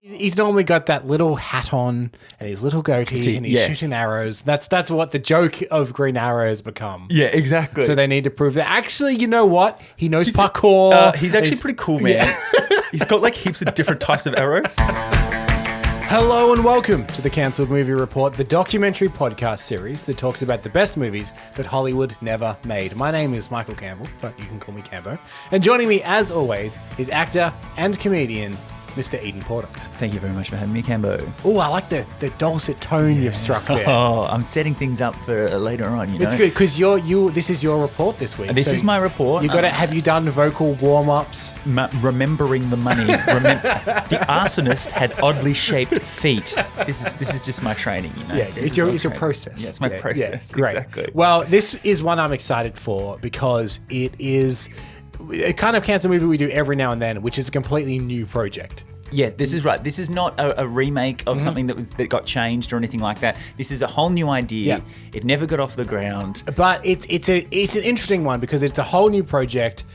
He's normally got that little hat on and his little goatee and he's shooting arrows. That's what the joke of Green Arrow has become. Yeah, exactly. So they need to prove that. Actually, you know what? He knows parkour. He's actually pretty cool, man. Yeah. He's got like heaps of different types of arrows. Hello and welcome to the Cancelled Movie Report, the documentary podcast series that talks about the best movies that Hollywood never made. My name is Michael Campbell, but you can call me Cambo. And joining me, as always, is actor and comedian Mr. Eden Porter. Thank you very much for having me, Cambo. Oh, I like the dulcet tone you've struck there. Oh, I'm setting things up for later on, you know. It's good because this is your report this week. This is my report. You got to have you done vocal warm-ups? Remembering the money. The arsonist had oddly shaped feet. This is just my training, you know. Yeah, it's your process. Yeah, it's my process. Yeah, great. Exactly. Well, this is one I'm excited for because it is a kind of cancel movie we do every now and then, which is a completely new project. Yeah, this is right. This is not a remake of something that got changed or anything like that. This is a whole new idea. Yeah. It never got off the ground. But it's an interesting one because it's a whole new project,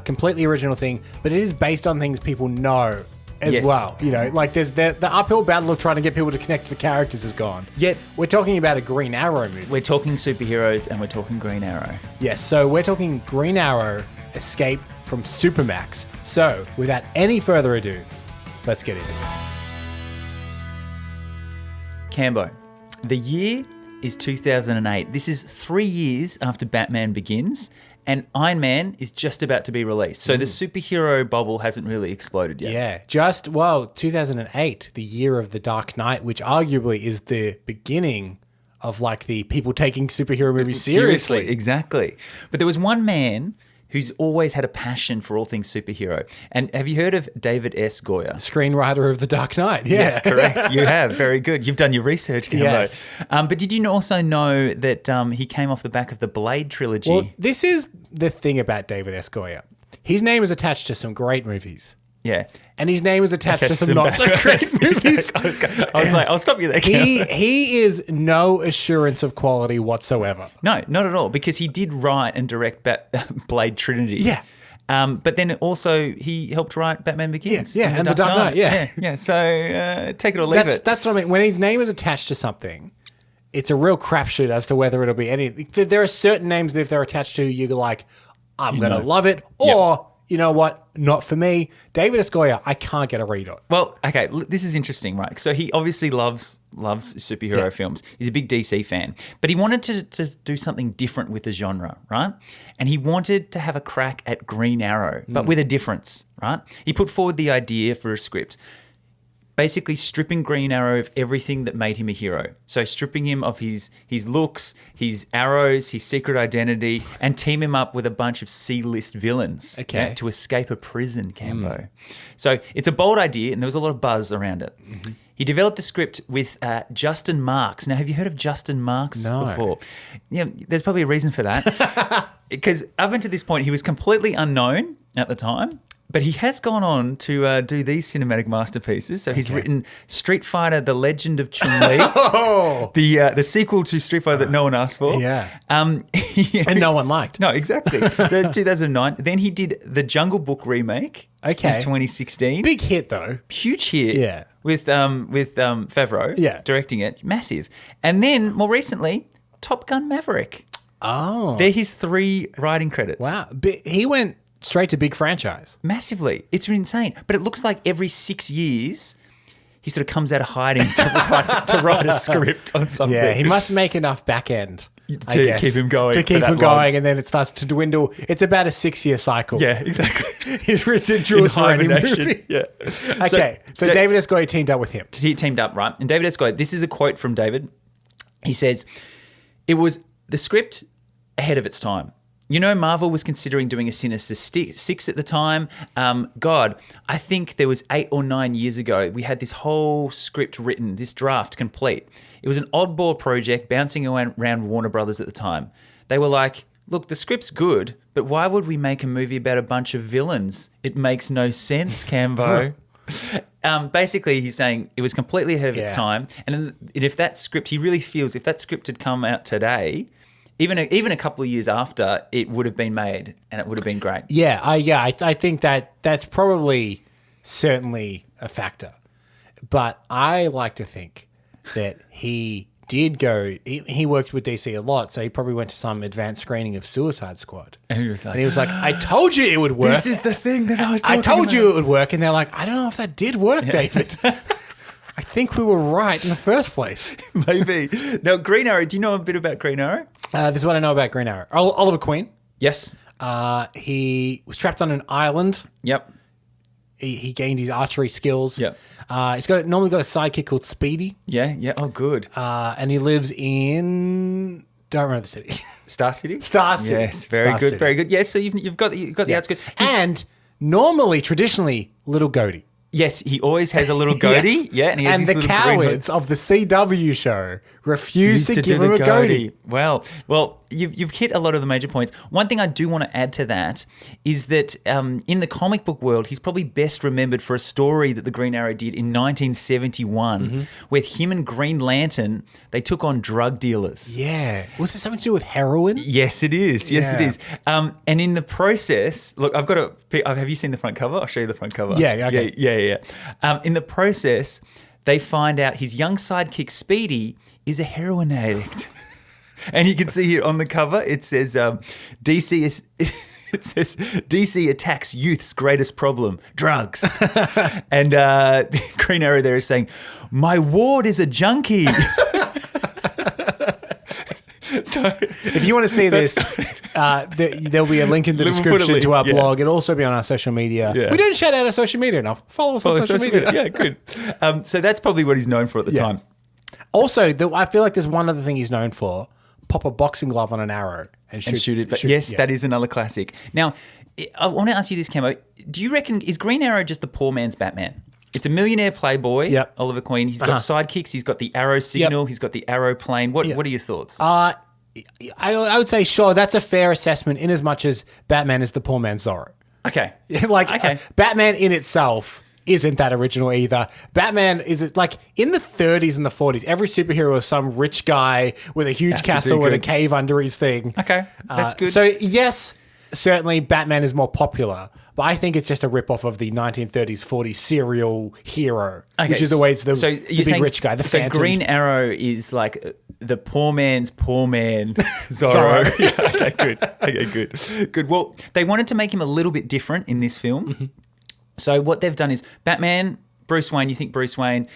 completely original thing, but it is based on things people know as well. You know, like there's the uphill battle of trying to get people to connect to characters is gone. Yet we're talking about a Green Arrow movie. We're talking superheroes and we're talking Green Arrow. Yes, so we're talking Green Arrow Escape from Supermax. So without any further ado, let's get into it. Cambo, the year is 2008. This is 3 years after Batman Begins, and Iron Man is just about to be released. So the superhero bubble hasn't really exploded yet. Yeah, 2008, the year of The Dark Knight, which arguably is the beginning of like the people taking superhero movies seriously. Exactly. But there was one man who's always had a passion for all things superhero. And have you heard of David S. Goyer? Screenwriter of The Dark Knight, yeah. Yes, correct. You have. Very good. You've done your research, Cambo. Yes. But did you also know that he came off the back of the Blade trilogy? Well, this is the thing about David S. Goyer. His name is attached to some great movies. Yeah. And his name is attached to some not so great movies. I was like, I'll stop you there. He is no assurance of quality whatsoever. No, not at all, because he did write and direct Blade Trinity. Yeah. But then also he helped write Batman Begins. Yeah, and The Dark Knight. Yeah. So take it or leave it. That's what I mean. When his name is attached to something, it's a real crapshoot as to whether it'll be anything. There are certain names that if they're attached to, you're like, I'm going to love it. Or, you know what? Not for me. David S. Goyer, I can't get a read on. Well, okay, this is interesting, right? So he obviously loves superhero films. He's a big DC fan. But he wanted to do something different with the genre, right? And he wanted to have a crack at Green Arrow, but with a difference, right? He put forward the idea for a script, basically stripping Green Arrow of everything that made him a hero. So stripping him of his looks, his arrows, his secret identity, and team him up with a bunch of C-list villains to escape a prison, Cambo. So it's a bold idea, and there was a lot of buzz around it. Mm-hmm. He developed a script with Justin Marks. Now, have you heard of Justin Marks before? Yeah, there's probably a reason for that. Because up until this point, he was completely unknown at the time. But he has gone on to do these cinematic masterpieces. So he's written Street Fighter: The Legend of Chun-Li, the sequel to Street Fighter that no one asked for. Yeah. And no one liked. No, exactly. So that's 2009. Then he did the Jungle Book remake in 2016. Big hit, though. Huge hit. Yeah. With Favreau directing it. Massive. And then, more recently, Top Gun Maverick. Oh. They're his 3 writing credits. Wow. He went straight to big franchise. Massively. It's insane. But it looks like every 6 years, he sort of comes out of hiding to write a script on something. Yeah, he must make enough back end to keep him going. To keep him going, and then it starts to dwindle. It's about a 6-year cycle. Yeah, exactly. His residuals for any movie. Yeah. Okay, so David S. Goyer teamed up with him. He teamed up, right? And David S. Goyer, this is a quote from David. He says, "It was the script ahead of its time. You know, Marvel was considering doing a Sinister Six at the time. God, I think there was 8 or 9 years ago, we had this whole script written, this draft complete. It was an oddball project bouncing around Warner Brothers at the time. They were like, look, the script's good, but why would we make a movie about a bunch of villains? It makes no sense, Cambo." Basically, he's saying it was completely ahead of its time. And if that script, he really feels if that script had come out today, even a couple of years after, it would have been made and it would have been great. I think that's probably certainly a factor. But I like to think that he did go. He worked with DC a lot, so he probably went to some advanced screening of Suicide Squad. And he was like, "I told you it would work. This is the thing that I was talking I told about. you it would work." And they're like, "I don't know if that did work, David. I think we were right in the first place." Maybe. Now, Green Arrow, do you know a bit about Green Arrow? This is what I know about Green Arrow. Oliver Queen. Yes. He was trapped on an island. Yep. He gained his archery skills. Yep. He's normally got a sidekick called Speedy. Yeah, yeah. Oh, good. And he lives in, don't remember the city. Star City? Star City. Yes, very Star good, City. very good. Yes, so you've got the outskirts. And normally, traditionally, little goatee. Yes, he always has a little goatee. Yes. Yeah, and he has and his the little green hood. cowards of the CW show refused to do give the him a goatee. Well, you've hit a lot of the major points. One thing I do want to add to that is that in the comic book world, he's probably best remembered for a story that the Green Arrow did in 1971, where him and Green Lantern, they took on drug dealers. Yeah. Was it something to do with heroin? Yes, it is. Yes, it Yeah. is. And in the process, look, I've got a. Have you seen the front cover? I'll show you the front cover. Yeah, okay. Yeah. In the process, they find out his young sidekick Speedy is a heroin addict, and you can see here on the cover it says DC is. It says DC attacks youth's greatest problem, drugs. And Green Arrow there is saying, "My ward is a junkie." So If you want to see this, there'll be a link in the We'll put a description link, to our yeah. blog. It'll also be on our social media. Yeah. We don't shout out our social media enough. Follow us on social media. Yeah, good. So that's probably what he's known for at the time. Also, I feel like there's one other thing he's known for. Pop a boxing glove on an arrow and shoot it. But that is another classic. Now, I want to ask you this, Cambo. Do you reckon, is Green Arrow just the poor man's Batman? It's a millionaire playboy, Yep. Oliver Queen. He's got sidekicks. He's got the arrow signal. He's got the arrow plane. What are your thoughts? I would say, sure, that's a fair assessment in as much as Batman is the poor man's Zorro. Okay. Okay. Batman in itself isn't that original either. Batman is like in the 30s and the 40s, every superhero was some rich guy with a huge castle and a cave under his thing. Okay, that's good. So yes, certainly Batman is more popular, but I think it's just a rip-off of the 1930s, 40s serial hero, which is always the big rich guy, the Phantom. Green Arrow is like the poor man's poor man, Zorro. Okay, good. Well, they wanted to make him a little bit different in this film. Mm-hmm. So what they've done is Batman, Bruce Wayne, you think Bruce Wayne,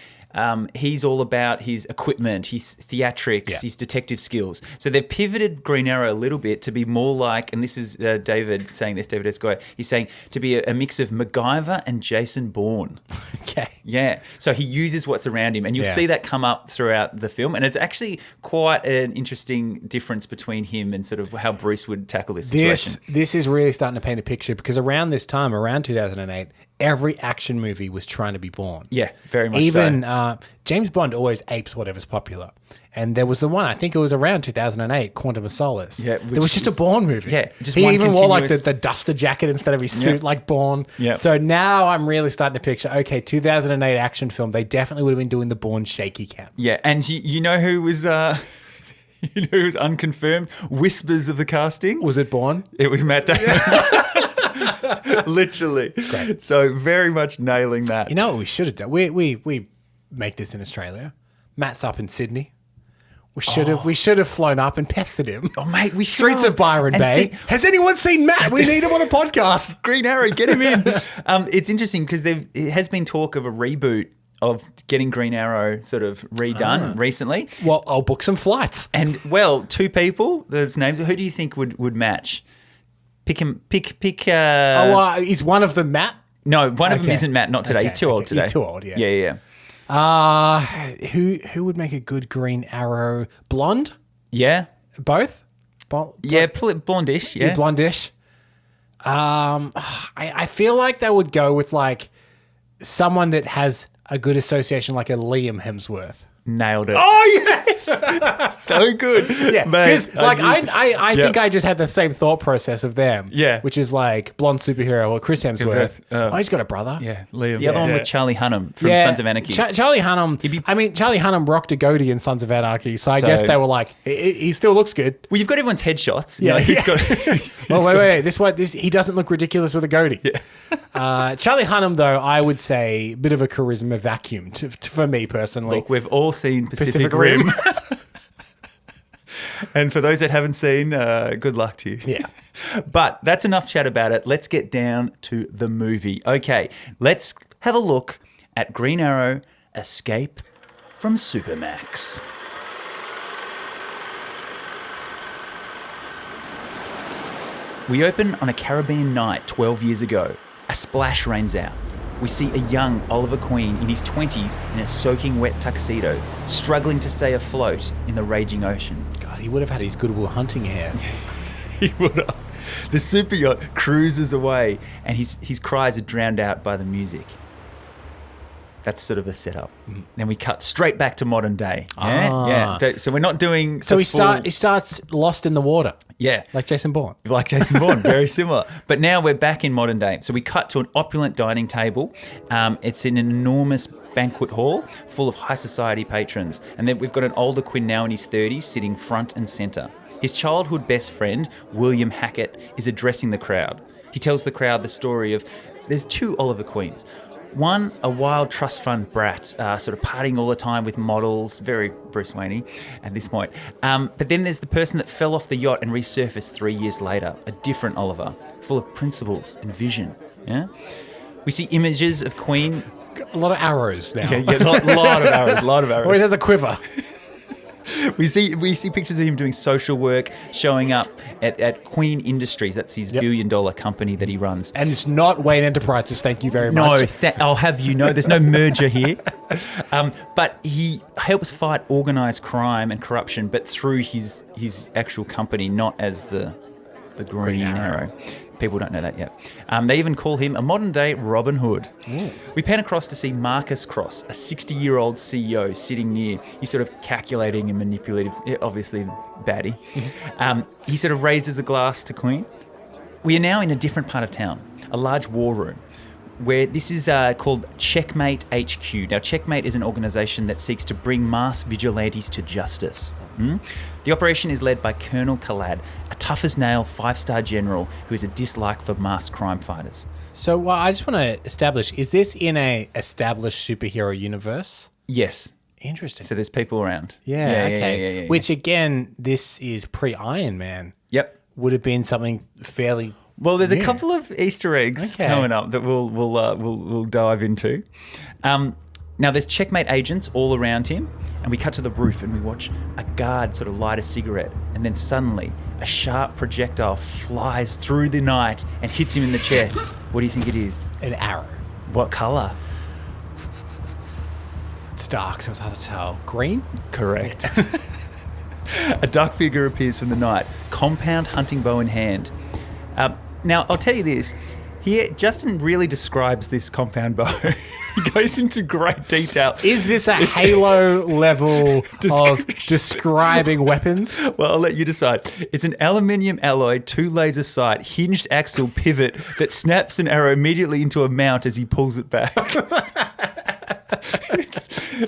he's all about his equipment, his theatrics, his detective skills. So they've pivoted Green Arrow a little bit to be more like, and this is David saying this, David Esquire, he's saying to be a mix of MacGyver and Jason Bourne. Okay. Yeah. So he uses what's around him, and you'll see that come up throughout the film. And it's actually quite an interesting difference between him and sort of how Bruce would tackle this situation. This is really starting to paint a picture because around this time, around 2008, every action movie was trying to be Bourne. Yeah, very much Even so. James Bond always apes whatever's popular. And there was the one, I think it was around 2008, Quantum of Solace. Yeah, there was just a Bourne movie. Yeah, just he one even wore like continuous- the duster jacket instead of his suit like Bourne. Yeah. So now I'm really starting to picture, okay, 2008 action film, they definitely would have been doing the Bourne shaky cam. Yeah, and you know who was... You know who was unconfirmed? Whispers of the casting. Was it Bourne? It was Matt Damon. Literally. Great. So very much nailing that. You know what we should have done? We make this in Australia. Matt's up in Sydney. We should have flown up and pestered him. Oh, mate, we Streets should. of Byron And Bay. see- Has anyone seen Matt? We need him on a podcast. Green Arrow, get him in. It's interesting because it has been talk of a reboot of getting Green Arrow sort of redone recently. Well, I'll book some flights. And, well, two people, there's names. Who do you think would match? Pick him. Is one of them Matt? No, one of them Okay. isn't Matt, not today. Okay, He's too old okay. today. He's too old, yeah. Yeah. Who would make a good Green Arrow? Blonde? Yeah. Both? Yeah, blondish. Yeah. Blondish. I feel like they would go with like someone that has a good association, like a Liam Hemsworth. nailed it. Oh yes, So good. yeah. Mate, Because like I Yeah. think I just had the same thought process of them. Yeah. which is like blonde superhero or Chris Hemsworth. Oh, he's got a brother. Yeah, Liam. The other one Yeah. with Charlie Hunnam from Sons of Anarchy. Charlie Hunnam. I mean, Charlie Hunnam rocked a goatee in Sons of Anarchy, so I So- guess they were like, he still looks good. Well, you've got everyone's headshots. Yeah. He's got. Oh wait. This he doesn't look ridiculous with a goatee. Charlie Hunnam, though, I would say, bit of a charisma vacuum for me personally. Look, we've all seen Pacific Rim. And for those that haven't seen, good luck to you. Yeah. But that's enough chat about it. Let's get down to the movie. Okay, let's have a look at Green Arrow Escape from Supermax. We open on a Caribbean night 12 years ago. A splash rains out. We see a young Oliver Queen in his 20s in a soaking wet tuxedo, struggling to stay afloat in the raging ocean. God, he would have had his Goodwill Hunting hair. He would have. The super yacht cruises away, and his cries are drowned out by the music. That's sort of a setup. Then we cut straight back to modern day. Yeah. So we're not doing. So the he starts lost in the water, Yeah. like Jason Bourne. Like Jason Bourne, very similar. But now we're back in modern day. So we cut to an opulent dining table. It's in an enormous banquet hall full of high society patrons. And then we've got an older Quinn now in his 30s sitting front and centre. His childhood best friend, William Hackett, is addressing the crowd. He tells the crowd the story of there's two Oliver Queens. One, a wild trust fund brat, sort of partying all the time with models, very Bruce Wayne at this point. But then there's the person that fell off the yacht and resurfaced 3 years later, a different Oliver, full of principles and vision. Yeah, we see images of Queen. A lot of arrows now. Lot of arrows. Always has a quiver. We see pictures of him doing social work, showing up at Queen Industries. That's his $1 billion company that he runs. And it's not Wayne Enterprises, thank you very No, much. I'll have you know, there's no merger here. But he helps fight organised crime and corruption, but through his actual company, not as the Green Arrow. People don't know that yet. They even call him a modern-day Robin Hood. Ooh. We pan across to see Marcus Cross, a 60-year-old CEO sitting near. He's sort of calculating and manipulative, obviously baddie. He sort of raises a glass to Queen. We are now in a different part of town, a large war room, where this is called Checkmate HQ. Now, Checkmate is an organisation that seeks to bring mass vigilantes to justice. The operation is led by Colonel Khalad, a tough-as-nail 5-star general who has a dislike for masked crime fighters. So I just want to establish, is this in a established superhero universe? Yes. Interesting. So there's people around. Yeah, okay. Yeah. Which, again, this is pre-Iron Man. Yep. Would have been something fairly... Well, there's new. a couple of Easter eggs coming up that we'll dive into. Now, there's Checkmate agents all around him, and we cut to the roof and we watch a guard sort of light a cigarette, and then suddenly a sharp projectile flies through the night and hits him in the chest. What do you think it is? An arrow. What colour? It's dark, so it's hard to tell. Green? Correct. A dark figure appears from the night, compound hunting bow in hand. Now, I'll tell you this. Here, Justin really describes this compound bow. He goes into great detail. Is this a Halo level of describing weapons? Well, I'll let you decide. It's an aluminium alloy, 2-laser sight, hinged axle pivot that snaps an arrow immediately into a mount as he pulls it back.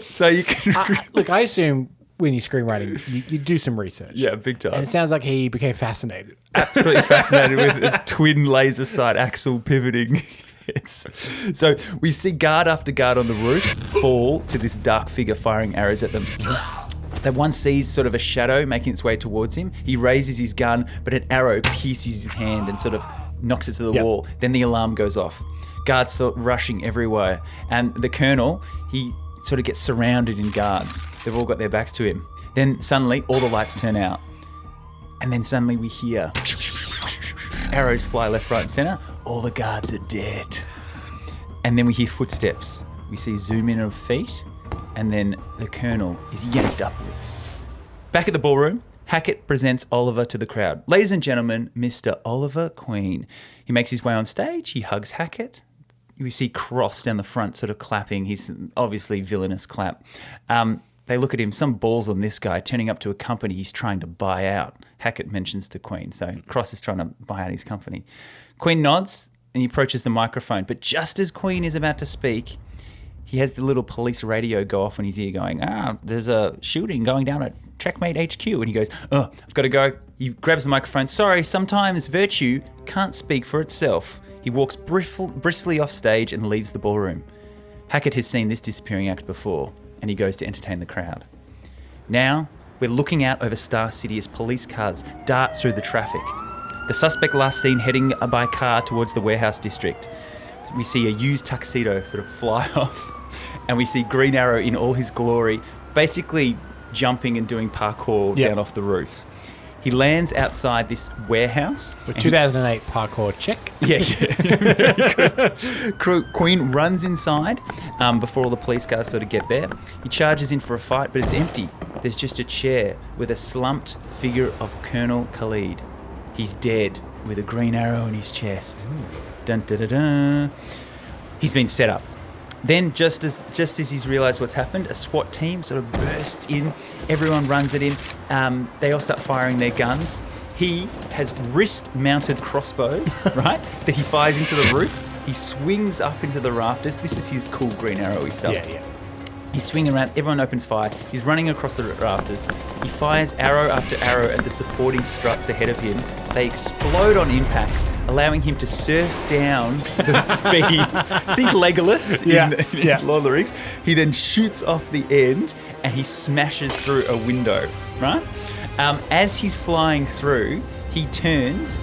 So you can... Look, I assume when you're screenwriting, you do some research. Yeah, big time. And it sounds like he became fascinated. Absolutely fascinated with a twin laser sight axle pivoting. So we see guard after guard on the roof fall to this dark figure firing arrows at them. That one sees sort of a shadow making its way towards him. He raises his gun, but an arrow pierces his hand and sort of knocks it to the wall. Then the alarm goes off. Guards start rushing everywhere. And the colonel, he sort of gets surrounded in guards. They've all got their backs to him. Then suddenly all the lights turn out. And then suddenly we hear arrows fly left, right and centre. All the guards are dead. And then we hear footsteps. We see zoom in of feet. And then the colonel is yanked upwards. Back at the ballroom, Hackett presents Oliver to the crowd. Ladies and gentlemen, Mr. Oliver Queen. He makes his way on stage. He hugs Hackett. We see Cross down the front sort of clapping. He's obviously villainous clap. The they look at him, some balls on this guy turning up to a company he's trying to buy out. Hackett mentions to Queen. So Cross is trying to buy out his company. Queen nods and he approaches the microphone. But just as Queen is about to speak, he has the little police radio go off in his ear going, there's a shooting going down at Checkmate HQ. And he goes, I've got to go. He grabs the microphone. Sorry, sometimes virtue can't speak for itself. He walks briskly off stage and leaves the ballroom. Hackett has seen this disappearing act before, and he goes to entertain the crowd. Now, we're looking out over Star City as police cars dart through the traffic. The suspect last seen heading by car towards the warehouse district. We see a used tuxedo sort of fly off, and we see Green Arrow in all his glory, basically jumping and doing parkour down off the roofs. He lands outside this warehouse. The 2008 parkour check. Yeah. Very good. Queen runs inside before all the police cars sort of get there. He charges in for a fight, but it's empty. There's just a chair with a slumped figure of Colonel Khalid. He's dead with a green arrow in his chest. Dun, dun, dun, dun. He's been set up. Then, just as he's realised what's happened, a SWAT team sort of bursts in. Everyone runs at him. They all start firing their guns. He has wrist-mounted crossbows, right, that he fires into the roof. He swings up into the rafters. This is his cool green arrowy stuff. Yeah. He's swinging around. Everyone opens fire. He's running across the rafters. He fires arrow after arrow at the supporting struts ahead of him. They explode on impact, allowing him to surf down the beam. Think Legolas in Lord of the Rings. He then shoots off the end and he smashes through a window, right? As he's flying through, he turns.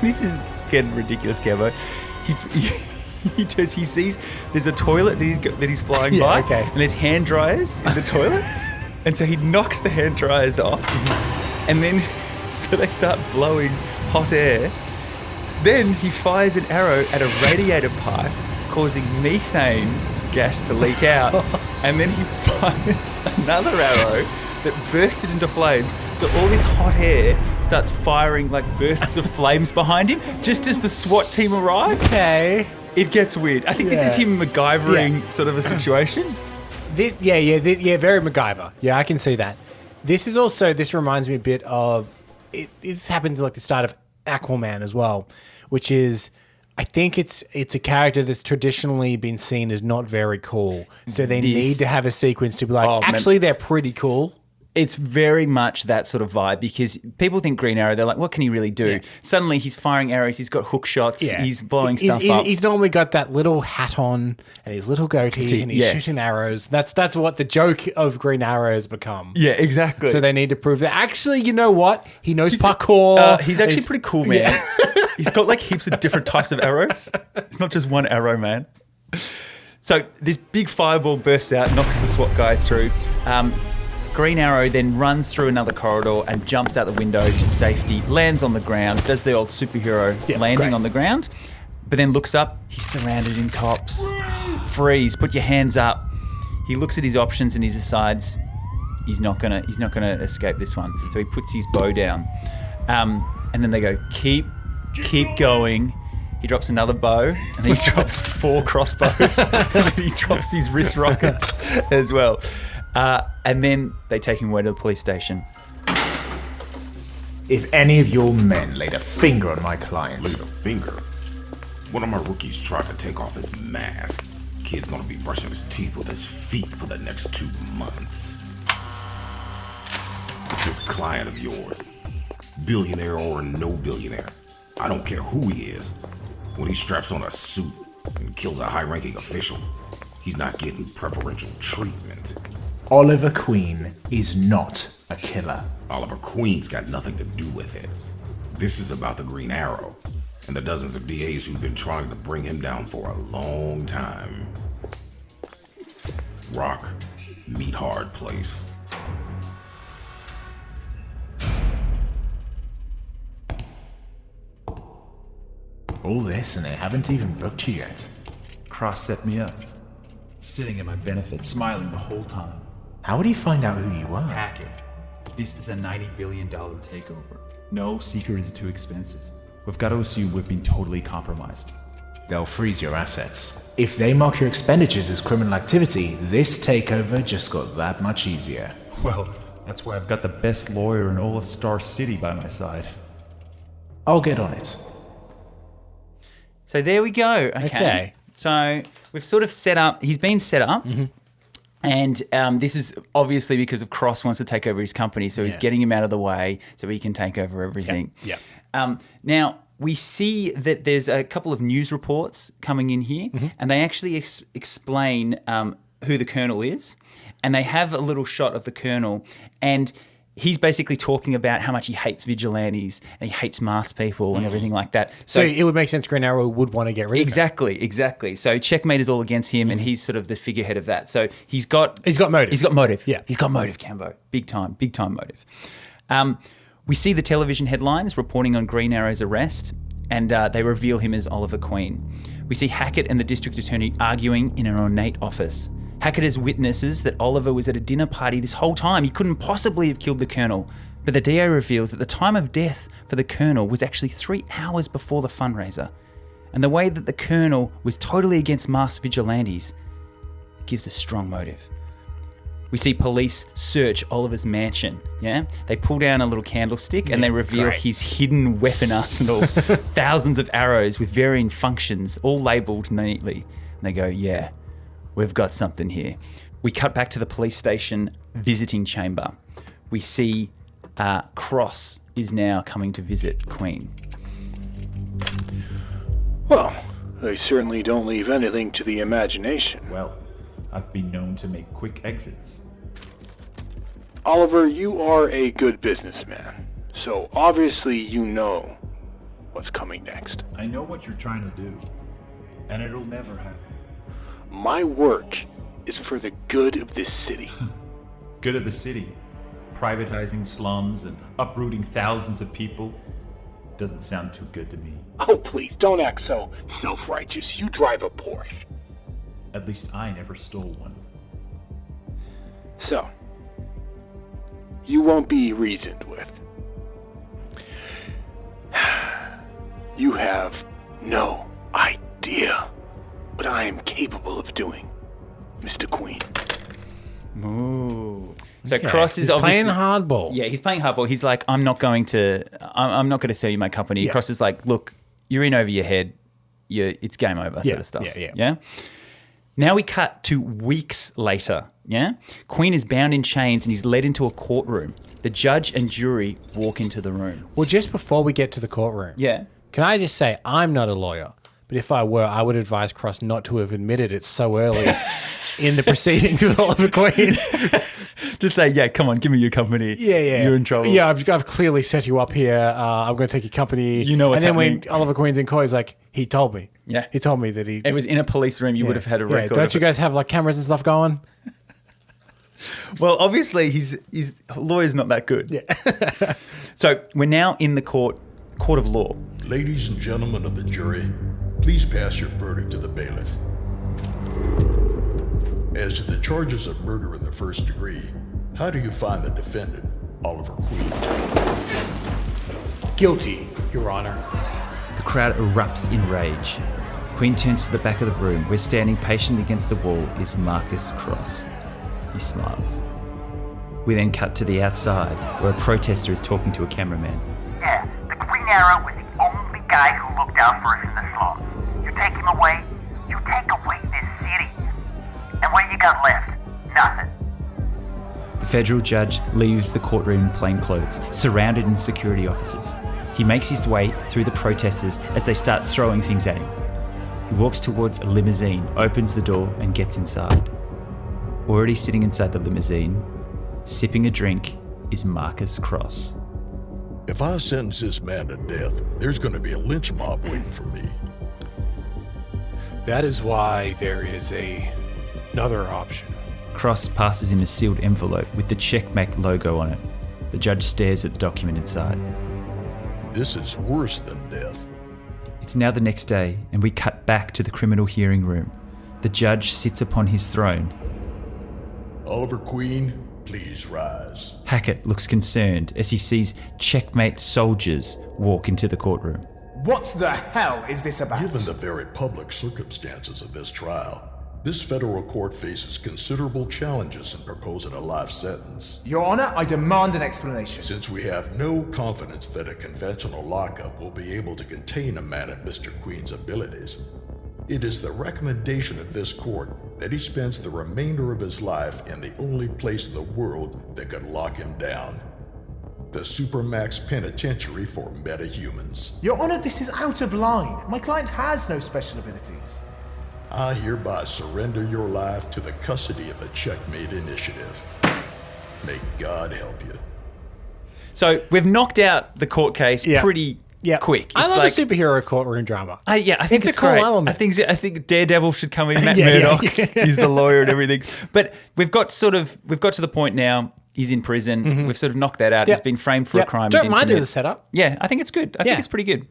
This is getting ridiculous, Campbell. He turns, he sees there's a toilet that he's flying by, and there's hand dryers in the toilet. And so he knocks the hand dryers off, and then so they start blowing hot air. Then he fires an arrow at a radiator pipe, causing methane gas to leak out. And then he fires another arrow that bursts it into flames. So all this hot air starts firing like bursts of flames behind him, just as the SWAT team arrive. Okay. It gets weird. I think this is him MacGyvering sort of a situation. Very MacGyver. Yeah, I can see that. This reminds me a bit of, it's happened to like the start of Aquaman as well, which is, I think it's a character that's traditionally been seen as not very cool. So they need to have a sequence to be like, they're pretty cool. It's very much that sort of vibe because people think Green Arrow, they're like, what can he really do? Yeah. Suddenly he's firing arrows, he's got hook shots, he's blowing stuff up. He's normally got that little hat on and his little goatee and he's shooting arrows. That's what the joke of Green Arrow has become. Yeah, exactly. So they need to prove that. Actually, you know what? He knows parkour. He's actually pretty cool, man. Yeah. He's got like heaps of different types of arrows. It's not just one arrow, man. So this big fireball bursts out, knocks the SWAT guys through. Green Arrow then runs through another corridor and jumps out the window to safety, lands on the ground, does the old superhero landing on the ground, but then looks up, he's surrounded in cops. Freeze, put your hands up. He looks at his options and he decides he's not gonna escape this one. So he puts his bow down. And then they go, keep going. He drops another bow, and then he drops 4 crossbows, and then he drops his wrist rockets as well. And then they take him away to the police station. If any of your men laid a finger on my client... Laid a finger? One of my rookies tried to take off his mask. Kid's gonna be brushing his teeth with his feet for the next 2 months. This client of yours, billionaire or no billionaire, I don't care who he is, when he straps on a suit and kills a high-ranking official, he's not getting preferential treatment. Oliver Queen is not a killer. Oliver Queen's got nothing to do with it. This is about the Green Arrow and the dozens of DAs who've been trying to bring him down for a long time. Rock, meet hard place. All this and they haven't even booked you yet. Cross set me up. Sitting at my benefit, smiling the whole time. How would he find out who you are? Hackett. This is a $90 billion takeover. No secret is too expensive. We've got to assume we've been totally compromised. They'll freeze your assets. If they mark your expenditures as criminal activity, this takeover just got that much easier. Well, that's why I've got the best lawyer in all of Star City by my side. I'll get on it. So there we go. Okay. So we've sort of set up, he's been set up. Mm-hmm. And this is obviously because of Cross wants to take over his company. So he's getting him out of the way so he can take over everything. Yeah. Now, we see that there's a couple of news reports coming in here, and they actually explain who the Colonel is. And they have a little shot of the Colonel, and he's basically talking about how much he hates vigilantes and he hates masked people and everything like that. So it would make sense Green Arrow would want to get rid of him. Exactly. So Checkmate is all against him, and he's sort of the figurehead of that. So he's got motive. He's got motive. Yeah. He's got motive, Cambo. Big time motive. We see the television headlines reporting on Green Arrow's arrest, and they reveal him as Oliver Queen. We see Hackett and the district attorney arguing in an ornate office. Hackett has witnesses that Oliver was at a dinner party this whole time. He couldn't possibly have killed the Colonel. But the DA reveals that the time of death for the Colonel was actually 3 hours before the fundraiser. And the way that the Colonel was totally against masked vigilantes gives a strong motive. We see police search Oliver's mansion, They pull down a little candlestick and they reveal his hidden weapon arsenal, thousands of arrows with varying functions, all labelled neatly. And they go, we've got something here. We cut back to the police station visiting chamber. We see Cross is now coming to visit Queen. Well, they certainly don't leave anything to the imagination. Well, I've been known to make quick exits. Oliver, you are a good businessman, so obviously you know what's coming next. I know what you're trying to do, and it'll never happen. My work is for the good of this city. Good of the city. Privatizing slums and uprooting thousands of people doesn't sound too good to me. Oh, please, don't act so self-righteous. You drive a Porsche. At least I never stole one. So, you won't be reasoned with. You have no idea what I am capable of doing, Mr. Queen. Ooh. So Cross is He's obviously playing hardball. Yeah, he's playing hardball. He's like, I'm not going to sell you my company. Yeah. Cross is like, look, you're in over your head. It's game over, sort of stuff. Yeah. Now we cut to weeks later. Yeah, Queen is bound in chains and he's led into a courtroom. The judge and jury walk into the room. Well, just before we get to the courtroom, can I just say I'm not a lawyer, but if I were, I would advise Cross not to have admitted it so early in the proceedings with Oliver Queen. Just say, come on, give me your company. Yeah. You're in trouble. Yeah, I've clearly set you up here. I'm going to take your company. You know what's happening. And then when Oliver Queen's in court, he's like, he told me. Yeah. He told me that he... It was in a police room. You would have had a record. Don't you guys have like cameras and stuff going? Well, obviously, his lawyer's not that good. Yeah. So we're now in the court of law. Ladies and gentlemen of the jury, please pass your verdict to the bailiff. As to the charges of murder in the first degree, how do you find the defendant, Oliver Queen? Guilty, Your Honor. The crowd erupts in rage. Queen turns to the back of the room, where standing patiently against the wall is Marcus Cross. He smiles. We then cut to the outside, where a protester is talking to a cameraman. Yeah, the Green Arrow was the only guy who looked out for us in the slums. You take him away, you take away this city. And what you got left? Nothing. The federal judge leaves the courtroom in plain clothes, surrounded in security officers. He makes his way through the protesters as they start throwing things at him. He walks towards a limousine, opens the door, and gets inside. Already sitting inside the limousine, sipping a drink, is Marcus Cross. If I sentence this man to death, there's going to be a lynch mob waiting for me. That is why there is another option. Cross passes him a sealed envelope with the Checkmate logo on it. The judge stares at the document inside. This is worse than death. It's now the next day, and we cut back to the criminal hearing room. The judge sits upon his throne. Oliver Queen, please rise. Hackett looks concerned as he sees Checkmate soldiers walk into the courtroom. What the hell is this about? Given the very public circumstances of this trial, this federal court faces considerable challenges in proposing a life sentence. Your Honor, I demand an explanation. Since we have no confidence that a conventional lockup will be able to contain a man of Mr. Queen's abilities, it is the recommendation of this court that he spends the remainder of his life in the only place in the world that could lock him down. The Supermax Penitentiary for Metahumans. Your Honor, this is out of line. My client has no special abilities. I hereby surrender your life to the custody of the Checkmate Initiative. May God help you. So we've knocked out the court case pretty quick. I love a superhero courtroom drama. I think it's a cool great. element. I think Daredevil should come in. Matt Murdock, he's the lawyer and everything. But we've got to the point now. He's in prison. We've sort of knocked that out. He's been framed for a crime. Don't mind it as a setup. Yeah, I think it's good. I think it's pretty good.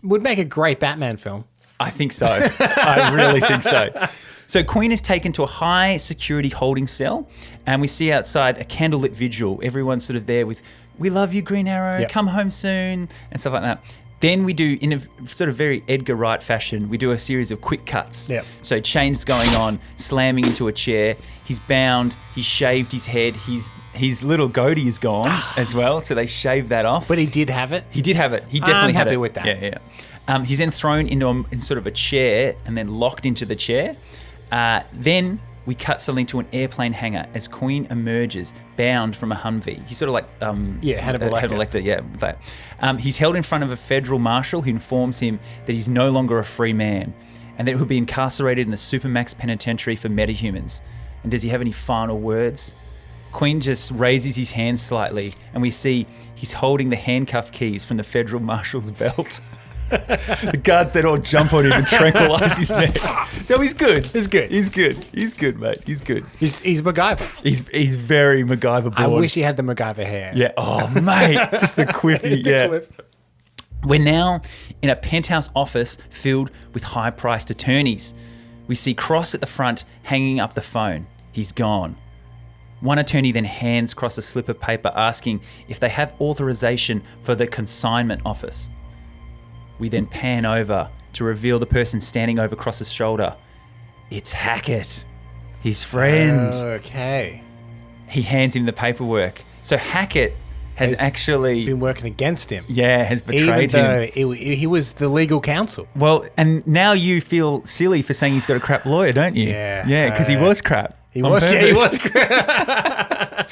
Would make a great Batman film. I think so. I really think so. So Queen is taken to a high security holding cell, and we see outside a candlelit vigil. Everyone's sort of there with, "We love you, Green Arrow, come home soon," and stuff like that. Then we do, in a sort of very Edgar Wright fashion, we do a series of quick cuts. Yep. So chains going on, slamming into a chair. He's bound, he's shaved his head, his little goatee is gone as well, so they shaved that off. But he did have it? He did have it. He definitely had it. I'm happy with that. Yeah. He's then thrown in sort of a chair and then locked into the chair. Then we cut suddenly to an airplane hangar as Queen emerges, bound from a Humvee. He's sort of like Hannibal Lecter, that. He's held in front of a federal marshal who informs him that he's no longer a free man and that he'll be incarcerated in the Supermax Penitentiary for Metahumans. And does he have any final words? Queen just raises his hand slightly, and we see he's holding the handcuff keys from the federal marshal's belt. The guard then all jump on him and tranquilize his neck. So he's good. He's good, mate. He's good. He's MacGyver. He's very MacGyver born. I wish he had the MacGyver hair. Yeah. Oh, mate. Just the quiffy. The quiff. We're now in a penthouse office filled with high-priced attorneys. We see Cross at the front hanging up the phone. He's gone. One attorney then hands Cross a slip of paper asking if they have authorization for the consignment office. We then pan over to reveal the person standing over Cross's shoulder. It's Hackett, his friend. Okay. He hands him the paperwork. So Hackett has actually been working against him. Yeah, has betrayed him. Even though he was the legal counsel. Well, and now you feel silly for saying he's got a crap lawyer, don't you? Yeah. Yeah, because he was crap. He was crap.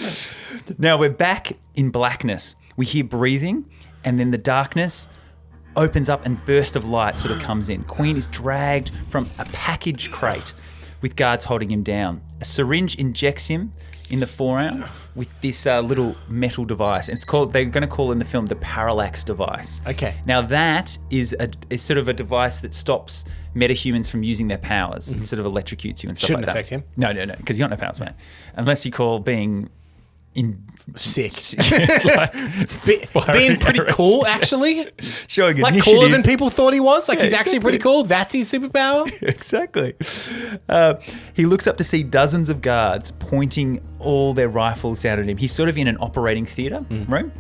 Now we're back in blackness. We hear breathing, and then the darkness opens up and burst of light sort of comes in. Queen is dragged from a package crate with guards holding him down. A syringe injects him in the forearm with this little metal device. And they're going to call in the film the parallax device. Okay. Now that is sort of a device that stops metahumans from using their powers. It sort of electrocutes you and stuff Shouldn't like that. affect him. No, because you got no powers, man. Unless you call being sick. Like, being pretty cool, actually. Showing like initiative. cooler than people thought he was. Like he's actually exactly. pretty cool. That's his superpower. Exactly. He looks up to see dozens of guards pointing all their rifles out at him. He's sort of in an operating theatre room.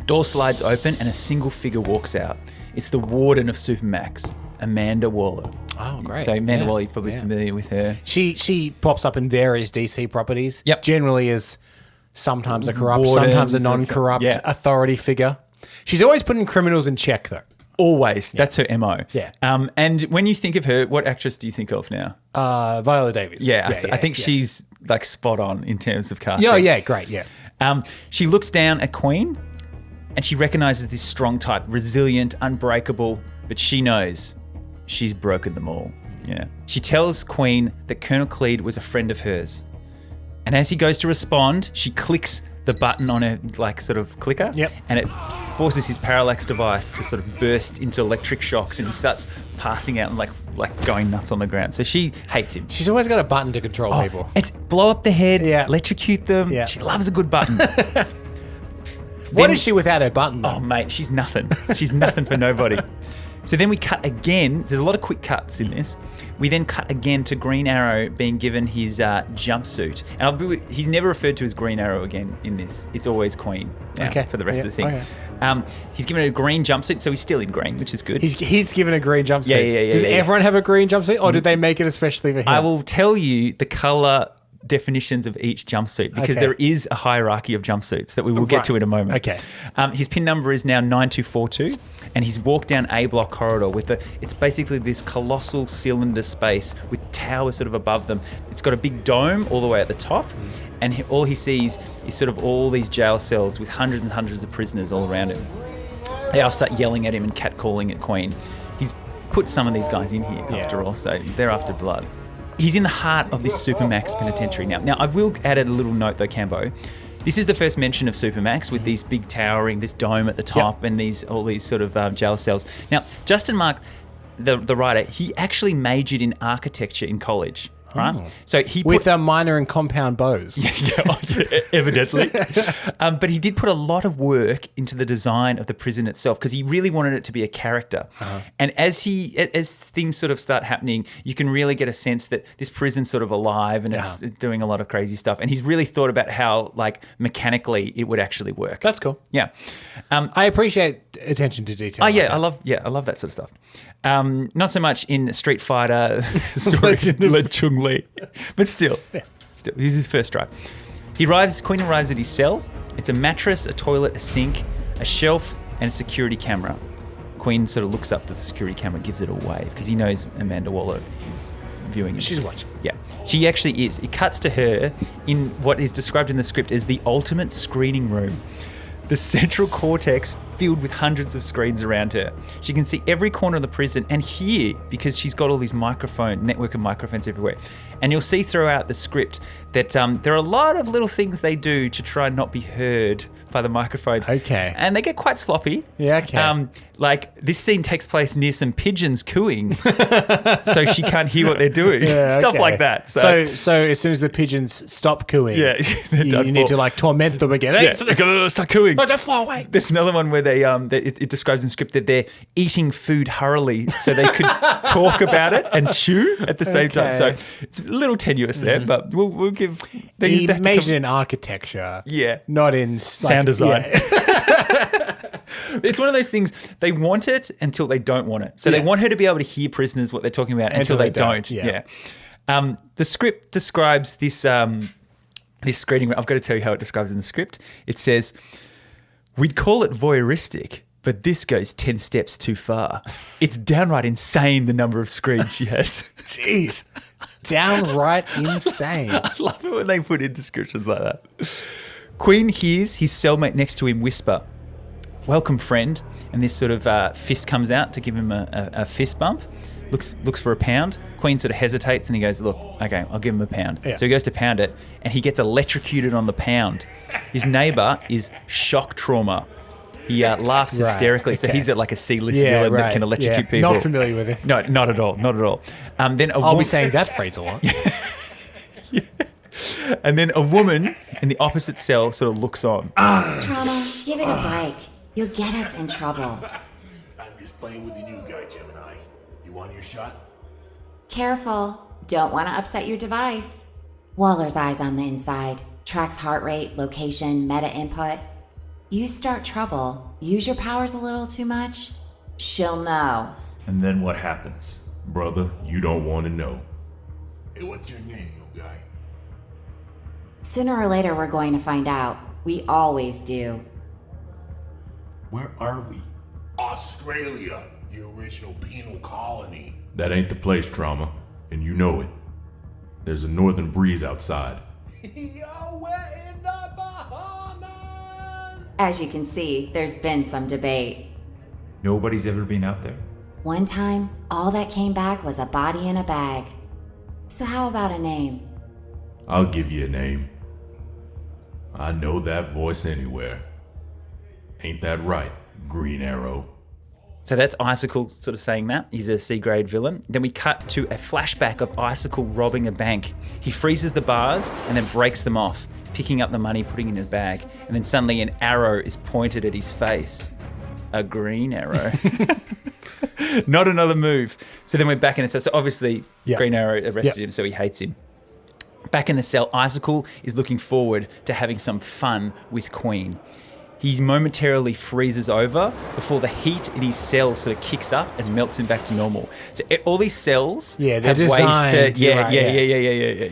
Door slides open and a single figure walks out. It's the warden of Supermax, Amanda Waller. Oh, great. So Amanda Waller, you're probably familiar with her. She pops up in various DC properties. Yep. Generally as sometimes a corrupt, Wardens, sometimes a non-corrupt authority figure. She's always putting criminals in check, though. Always. That's her MO. Yeah. And when you think of her, what actress do you think of now? Viola Davis. I think she's like spot on in terms of casting. Yeah, great, yeah. She looks down at Queen and she recognizes this strong type, resilient, unbreakable, but she knows she's broken them all. Yeah. She tells Queen that Colonel Cleed was a friend of hers. And as he goes to respond, she clicks the button on her like sort of clicker. Yep. And it forces his parallax device to sort of burst into electric shocks and he starts passing out and like going nuts on the ground. So she hates him. She's always got a button to control people. It's blow up the head, electrocute them. Yeah. She loves a good button. What is she without her button, though? Oh, mate, she's nothing. She's nothing for nobody. So then we cut again. There's a lot of quick cuts in this. We then cut again to Green Arrow being given his jumpsuit. And he's never referred to as Green Arrow again in this. It's always Queen now for the rest of the thing. He's given a green jumpsuit, so he's still in green, which is good. He's given a green jumpsuit. Yeah. Does everyone have a green jumpsuit, or did they make it especially for him? I will tell you the colour definitions of each jumpsuit because there is a hierarchy of jumpsuits that we will get to in a moment. Okay. His PIN number is now 9242 and he's walked down A block corridor with it's basically this colossal cylinder space with towers sort of above them. It's got a big dome all the way at the top and all he sees is sort of all these jail cells with hundreds and hundreds of prisoners all around him. They all start yelling at him and catcalling at Queen. He's put some of these guys in here after all, so they're after blood. He's in the heart of this Supermax penitentiary now. Now, I will add a little note though, Cambo. This is the first mention of Supermax with these big towering, this dome at the top and all these sort of jail cells. Now, Justin Mark, the writer, he actually majored in architecture in college. Right, so he with a minor in compound bows. Evidently, but he did put a lot of work into the design of the prison itself because he really wanted it to be a character. And as things sort of start happening, you can really get a sense that this prison's sort of alive and it's doing a lot of crazy stuff. And he's really thought about how, like, mechanically it would actually work. That's cool. Yeah, I appreciate attention to detail. Oh yeah, I love that sort of stuff. Not so much in Street Fighter, Chung Lee, but still, he's his first strike. Queen arrives at his cell. It's a mattress, a toilet, a sink, a shelf, and a security camera. Queen sort of looks up to the security camera, gives it a wave because he knows Amanda Waller is viewing it. She's watching. Yeah, she actually is. It cuts to her in what is described in the script as the ultimate screening room. The central cortex filled with hundreds of screens around her. She can see every corner of the prison and hear because she's got all these network of microphones everywhere. And you'll see throughout the script that there are a lot of little things they do to try and not be heard by the microphones. Okay. And they get quite sloppy. Yeah, okay. Like this scene takes place near some pigeons cooing, so she can't hear what they're doing. Stuff like that. So as soon as the pigeons stop cooing, you need to like torment them again. Hey, start cooing. No, don't fly away. There's another one where it describes in script that they're eating food hurriedly so they could talk about it and chew at the same time. So it's a little tenuous there, but we'll give. He majored in architecture, not in sound design. It's one of those things, they want it until they don't want it. So they want her to be able to hear prisoners what they're talking about until they don't. The script describes this this screening. I've got to tell you how it describes it in the script. It says, "We'd call it voyeuristic, but this goes 10 steps too far. It's downright insane the number of screens she has." Jeez. Downright insane. I love it when they put in descriptions like that. Queen hears his cellmate next to him whisper, "Welcome, friend." And this sort of fist comes out to give him a fist bump. Looks for a pound. Queen sort of hesitates and he goes, "Look, okay, I'll give him a pound." So he goes to pound it and he gets electrocuted on the pound. His neighbour is shock trauma. He laughs hysterically. So he's like a C-list villain that can electrocute people. Not familiar with him. No, not at all. Not at all. Then I'll be saying that phrase a lot. And then a woman in the opposite cell sort of looks on. Trauma, give it a break. You'll get us in trouble. I'm just playing with the new guy, Gemini. You want your shot? Careful. Don't want to upset your device. Waller's eyes on the inside. Tracks heart rate, location, meta input. You start trouble, use your powers a little too much, she'll know. And then what happens? Brother, you don't want to know. Hey, what's your name, new guy? Sooner or later we're going to find out. We always do. Where are we? Australia, the original penal colony. That ain't the place, Trauma, and you know it. There's a northern breeze outside. Yo, we're in the Bahamas! As you can see, there's been some debate. Nobody's ever been out there. One time, all that came back was a body in a bag. So how about a name? I'll give you a name. I know that voice anywhere. Ain't that right, Green Arrow? So that's Icicle sort of saying that. He's a C-grade villain. Then we cut to a flashback of Icicle robbing a bank. He freezes the bars and then breaks them off, picking up the money, putting it in his bag. And then suddenly an arrow is pointed at his face. A green arrow. Not another move. So then we're back in the cell. So obviously Green Arrow arrested him, so he hates him. Back in the cell, Icicle is looking forward to having some fun with Queen. he momentarily freezes over before the heat in his cell sort of kicks up and melts him back to normal. So all these cells they're have ways designed, to you're right,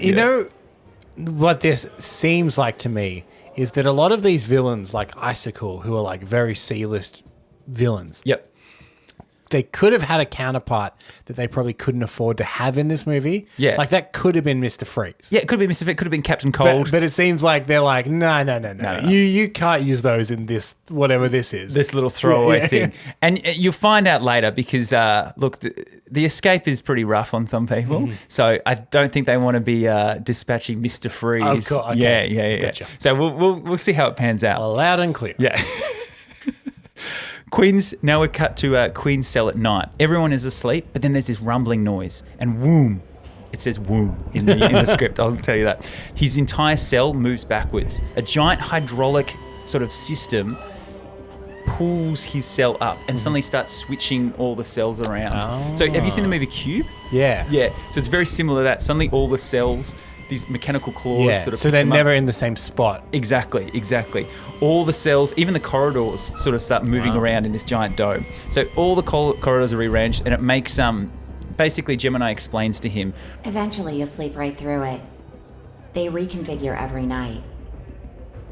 You know what this seems like to me is that a lot of these villains, like Icicle, who are like very C-list villains. Yep. They could have had a counterpart that they probably couldn't afford to have in this movie. Yeah. Like that could have been Mr. Freeze. Yeah, it could have been Mr. Freeze, could have been Captain Cold. But it seems like they're like, no. You can't use those in this, whatever this is. This little throwaway thing. And you'll find out later because, look, the escape is pretty rough on some people. So I don't think they want to be dispatching Mr. Freeze. Of course, okay. Yeah. Gotcha. So we'll see how it pans out. Loud and clear. Yeah. Now we're cut to Queen's cell at night. Everyone is asleep, but then there's this rumbling noise, and whoom. It says whoom in the script, I'll tell you that. His entire cell moves backwards. A giant hydraulic sort of system pulls his cell up and suddenly starts switching all the cells around. So have you seen the movie Cube? Yeah. Yeah. So it's very similar to that. Suddenly all the cells, these mechanical claws sort of so pick they're them up. never in the same spot. Exactly. All the cells, even the corridors, sort of start moving around in this giant dome. So all the corridors are rearranged, and it makes basically Gemini explains to him. Eventually, you'll sleep right through it. They reconfigure every night.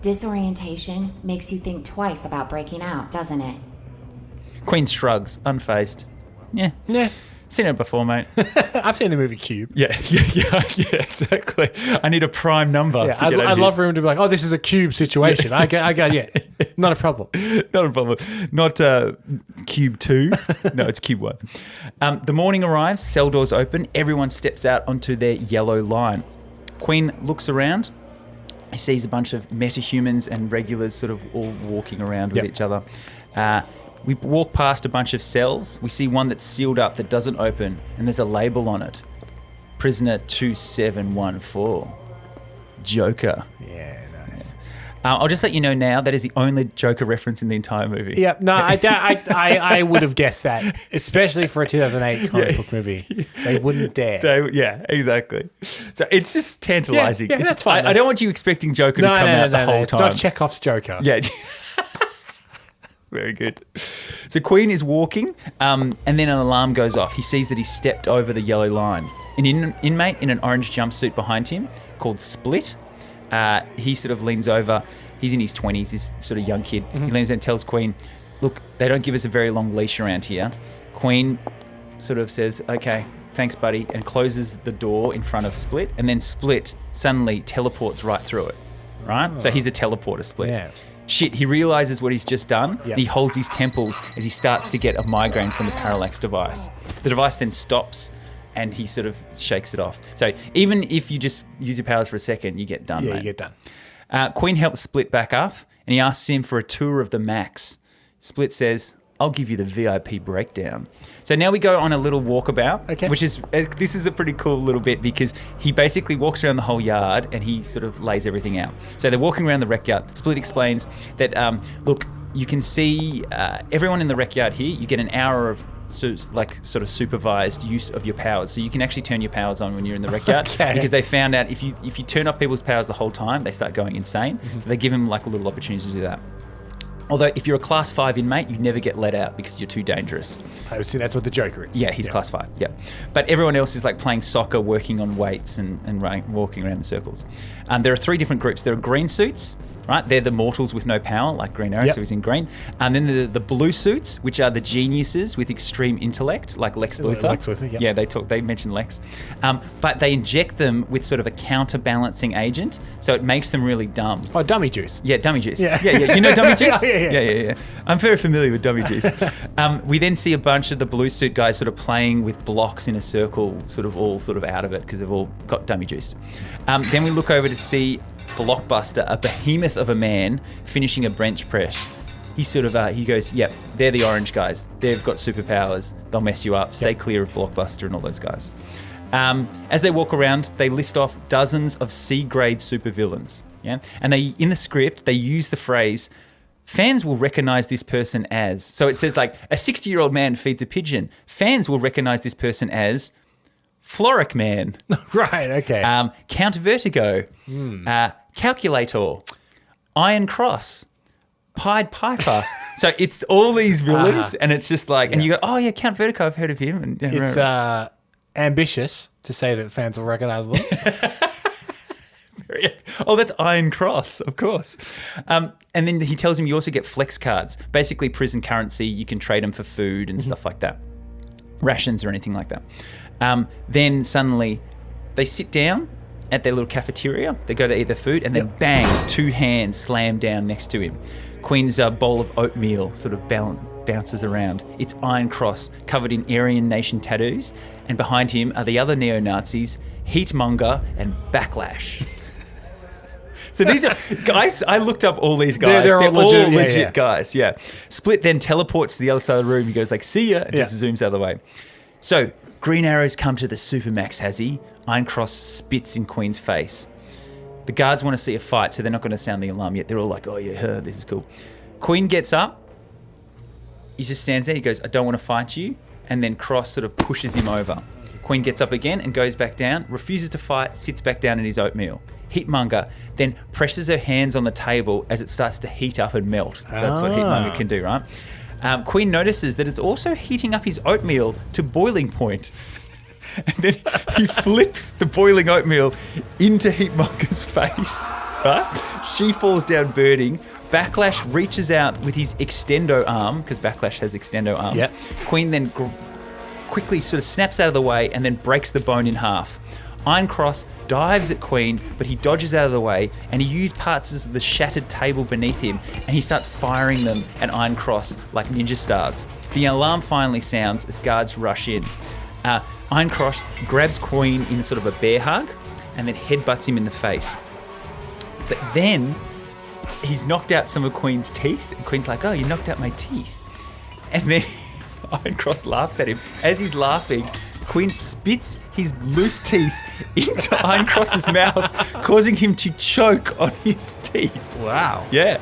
Disorientation makes you think twice about breaking out, doesn't it? Queen shrugs, unfazed. Yeah. Seen it before, mate. I've seen the movie Cube. Yeah, exactly. I need a prime number. I'd love for him to be like, oh, this is a Cube situation. I got, not a problem. Not a problem. Not Cube 2. No, it's Cube 1. The morning arrives, cell doors open, everyone steps out onto their yellow line. Queen looks around. He sees a bunch of metahumans and regulars sort of all walking around with each other. We walk past a bunch of cells. We see one that's sealed up that doesn't open, and there's a label on it. Prisoner 2714. Joker. Yeah, nice. I'll just let you know now, that is the only Joker reference in the entire movie. Yeah, no, I would have guessed that, especially for a 2008 comic book movie. They wouldn't dare. Yeah, exactly. So it's just tantalizing. Yeah, that's fine. I don't want you expecting Joker to come out the whole it's time. not Chekhov's Joker. Yeah. Very good. So Queen is walking, and then an alarm goes off. He sees that he's stepped over the yellow line. An inmate in an orange jumpsuit behind him, called Split, he sort of leans over. He's in his 20s, this sort of young kid. He leans over and tells Queen, look, they don't give us a very long leash around here. Queen sort of says, okay, thanks, buddy, and closes the door in front of Split, and then Split suddenly teleports right through it, right? So he's a teleporter, Split. Yeah. Shit, he realizes what he's just done. And he holds his temples as he starts to get a migraine from the parallax device. The device then stops and he sort of shakes it off. So even if you just use your powers for a second, you get done, mate. You get done. Queen helps Split back up and he asks him for a tour of the Max. Split says, I'll give you the VIP breakdown. So now we go on a little walkabout, which is, this is a pretty cool little bit because he basically walks around the whole yard and he sort of lays everything out. So they're walking around the rec yard. Split explains that, look, you can see everyone in the rec yard here, you get an hour of sort of supervised use of your powers. So you can actually turn your powers on when you're in the rec yard because they found out if you turn off people's powers the whole time, they start going insane. So they give them like a little opportunity to do that. Although if you're a class 5 inmate, you never get let out because you're too dangerous. I see, that's what the Joker is. Yeah, he's class 5. Yeah, but everyone else is like playing soccer, working on weights, and running, walking around in circles. There are 3 different groups. There are green suits. Right, they're the mortals with no power, like Green Arrow, so he's in green. And then the blue suits, which are the geniuses with extreme intellect, like Lex Luthor. Lex Luthor, yeah. They mention Lex. But they inject them with sort of a counterbalancing agent, so it makes them really dumb. Oh, dummy juice. Yeah, dummy juice. Yeah. You know dummy juice? Yeah. I'm very familiar with dummy juice. We then see a bunch of the blue suit guys sort of playing with blocks in a circle, sort of all sort of out of it because they've all got dummy juiced. Then we look over to see Blockbuster, a behemoth of a man, finishing a bench press. He sort of he goes, yep, they're the orange guys. They've got superpowers. They'll mess you up. Stay clear of Blockbuster and all those guys. As they walk around, they list off dozens of C-grade supervillains. Yeah, and they in the script they use the phrase, fans will recognize this person as. So it says like a 60-year-old man feeds a pigeon. Fans will recognize this person as Floric Man. Right. Okay. Count Vertigo. Calculator, Iron Cross, Pied Piper. So it's all these villains, and it's just like, and you go, oh yeah, Count Vertigo, I've heard of him. And It's ambitious to say that fans will recognise them. Oh, that's Iron Cross, of course. And then he tells him you also get flex cards, basically prison currency. You can trade them for food and stuff like that, rations or anything like that. Then suddenly they sit down at their little cafeteria. They go to eat their food, and then bang, 2 hands slam down next to him. Queen's bowl of oatmeal sort of bounces around. It's Iron Cross covered in Aryan Nation tattoos, and behind him are the other neo-Nazis, Heatmonger and Backlash. So these are guys. I looked up all these guys. They're all legit guys. Yeah. Split then teleports to the other side of the room. He goes like, "See ya," and just zooms out of the way. So Green Arrow's come to the Supermax, has he? Iron Cross spits in Queen's face. The guards want to see a fight, so they're not going to sound the alarm yet. They're all like, "Oh yeah, this is cool." Queen gets up. He just stands there. He goes, "I don't want to fight you," and then Cross sort of pushes him over. Queen gets up again and goes back down. Refuses to fight. Sits back down in his oatmeal. Heatmonger then presses her hands on the table as it starts to heat up and melt. So that's what Heatmonger can do, right? Queen notices that it's also heating up his oatmeal to boiling point. And then he flips the boiling oatmeal into Heatmonger's face, right? She falls down burning. Backlash reaches out with his extendo arm, because Backlash has extendo arms. Yep. Queen then quickly sort of snaps out of the way and then breaks the bone in half. Iron Cross dives at Queen, but he dodges out of the way, and he uses parts of the shattered table beneath him, and he starts firing them at Iron Cross like ninja stars. The alarm finally sounds as guards rush in. Iron Cross grabs Queen in sort of a bear hug, and then headbutts him in the face. But then he's knocked out some of Queen's teeth, and Queen's like, "Oh, you knocked out my teeth." And then Iron Cross laughs at him. As he's laughing, Queen spits his loose teeth into Iron Cross's mouth, causing him to choke on his teeth. Wow. Yeah.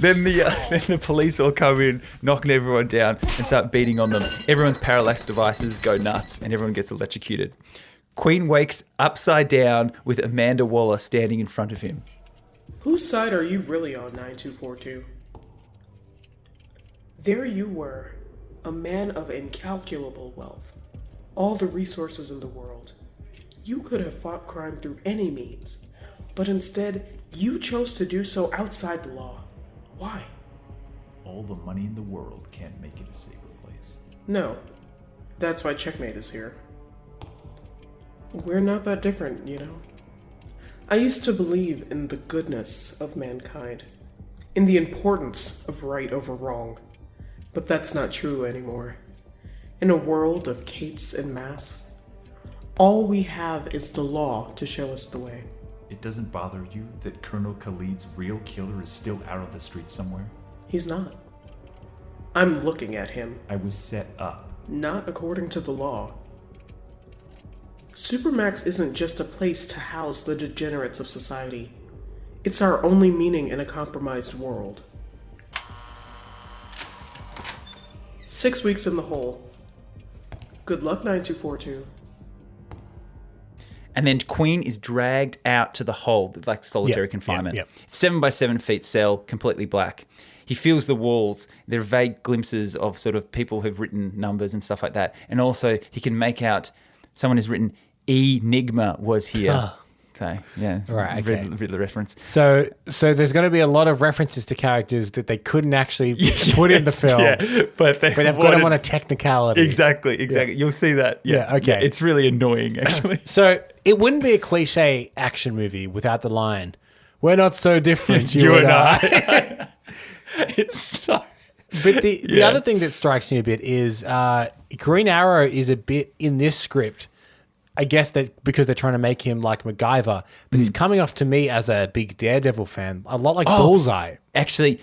Then the police all come in, knocking everyone down and start beating on them. Everyone's parallax devices go nuts and everyone gets electrocuted. Queen wakes upside down with Amanda Waller standing in front of him. Whose side are you really on, 9242? There you were, a man of incalculable wealth. All the resources in the world. You could have fought crime through any means, but instead, you chose to do so outside the law. Why? All the money in the world can't make it a safer place. No, that's why Checkmate is here. We're not that different, you know? I used to believe in the goodness of mankind, in the importance of right over wrong, but that's not true anymore. In a world of capes and masks, all we have is the law to show us the way. It doesn't bother you that Colonel Khalid's real killer is still out on the street somewhere? He's not. I'm looking at him. I was set up. Not according to the law. Supermax isn't just a place to house the degenerates of society. It's our only meaning in a compromised world. 6 weeks in the hole. Good luck, 9242. And then Queen is dragged out to the hole, like solitary confinement. Yep. 7 by 7 feet cell, completely black. He feels the walls. There are vague glimpses of sort of people who've written numbers and stuff like that. And also he can make out someone has written Enigma was here. So, yeah. Right, okay. Read the reference. So there's going to be a lot of references to characters that they couldn't actually put in the film. Yeah, but they've got them on a technicality. Exactly. Yeah. You'll see that. Yeah, okay. Yeah, it's really annoying, actually. So it wouldn't be a cliche action movie without the line, "We're not so different, you and I." It's so... But the other thing that strikes me a bit is Green Arrow is a bit in this script, I guess that because they're trying to make him like MacGyver, but he's coming off to me as a big Daredevil fan, a lot like Bullseye. Actually,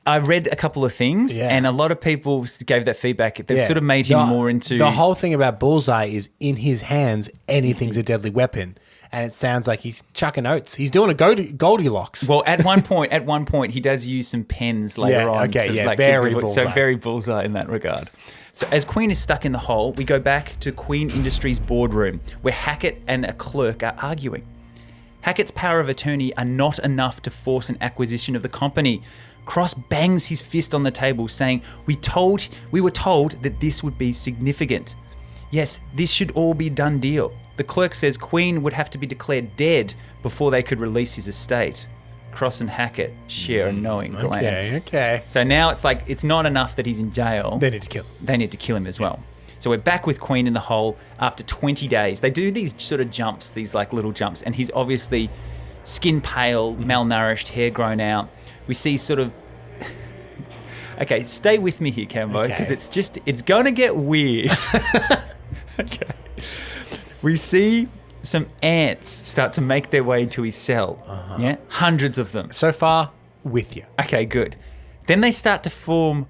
I read a couple of things, and a lot of people gave that feedback. They've sort of made him more into... The whole thing about Bullseye is in his hands, anything's a deadly weapon. And it sounds like he's chucking oats. He's doing a Goldilocks. Well, at one point, he does use some pens later on. Okay, very Bullseye. So very Bullseye in that regard. So as Queen is stuck in the hole, we go back to Queen Industries boardroom, where Hackett and a clerk are arguing. Hackett's power of attorney are not enough to force an acquisition of the company. Cross bangs his fist on the table, saying, we were told that this would be significant. Yes, this should all be a done deal. The clerk says Queen would have to be declared dead before they could release his estate. Cross and Hackett share a knowing glance. Okay. So now it's like, it's not enough that he's in jail. They need to kill him. They need to kill him as well. So we're back with Queen in the hole after 20 days. They do these sort of jumps, these like little jumps, and he's obviously skin pale, malnourished, hair grown out. We see sort of... Okay, stay with me here, Campbell, because it's going to get weird. Okay. We see some ants start to make their way into his cell. Yeah, hundreds of them. So far, with you. Okay, good. Then they start to form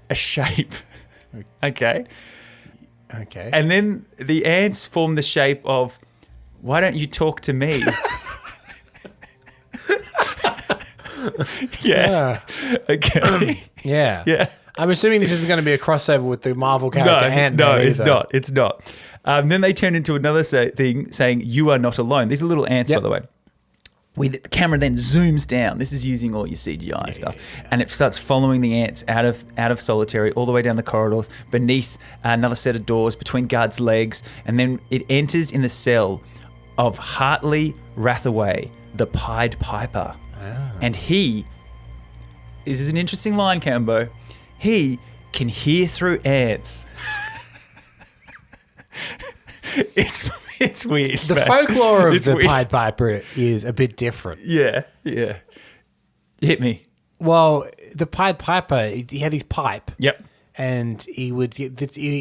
a shape. Okay. And then the ants form the shape of, why don't you talk to me? Yeah. Okay. Yeah. I'm assuming this isn't going to be a crossover with the Marvel character Ant-Man. No, it's not. Then they turn into another thing saying, you are not alone. These are little ants, by the way. The camera then zooms down. This is using all your CGI stuff. And it starts following the ants out of solitary, all the way down the corridors, beneath another set of doors, between guards' legs. And then it enters in the cell of Hartley Rathaway, the Pied Piper. And this is an interesting line, Cambo, he can hear through ants. It's weird. The folklore of the Pied Piper is a bit different. Yeah. Hit me. Well, the Pied Piper, he had his pipe. Yep. And he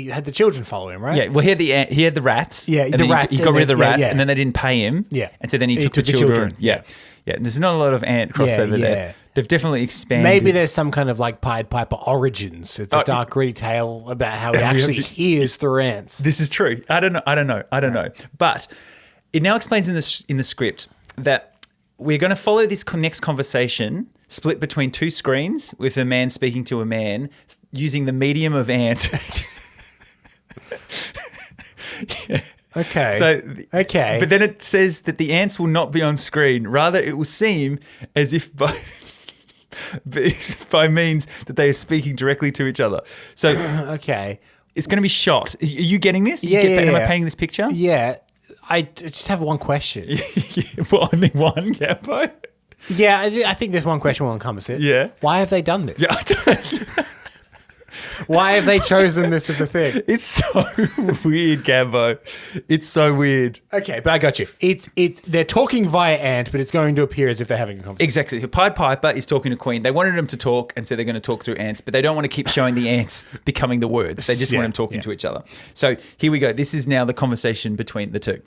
had the children follow him, right? Yeah. Well, he had the rats. Yeah, and the rats. He got rid of the rats, and then they didn't pay him. Yeah. And so then he took the children. Yeah. And there's not a lot of ant crossover there. They've definitely expanded. Maybe there's some kind of like Pied Piper origins. It's a dark, gritty tale about how he actually hears through ants. This is true. I don't know. But it now explains in the script that we're going to follow this next conversation split between two screens with a man speaking to a man using the medium of ant. Yeah. Okay. But then it says that the ants will not be on screen. Rather, it will seem as if by means that they are speaking directly to each other. So, it's going to be shot. Are you getting this? Am I painting this picture? Yeah. I just have one question. Well, only one, Campo? Yeah, I think there's one question will encompass it. Yeah. Why have they done this? Yeah, I don't. Why have they chosen this as a thing? It's so weird, Cambo. It's so weird. Okay, but I got you. They're talking via ant, but it's going to appear as if they're having a conversation. Exactly. Pied Piper is talking to Queen. They wanted them to talk, and so they're going to talk through ants, but they don't want to keep showing the ants becoming the words. They just want them talking to each other. So here we go. This is now the conversation between the two.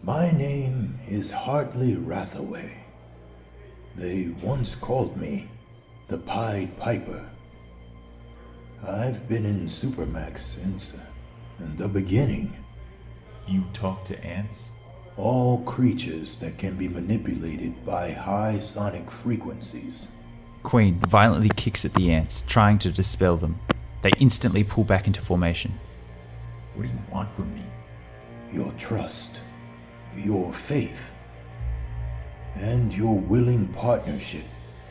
My name is Hartley Rathaway. They once called me the Pied Piper. I've been in Supermax since the beginning. You talk to ants? All creatures that can be manipulated by high sonic frequencies. Queen violently kicks at the ants, trying to dispel them. They instantly pull back into formation. What do you want from me? Your trust, your faith, and your willing partnership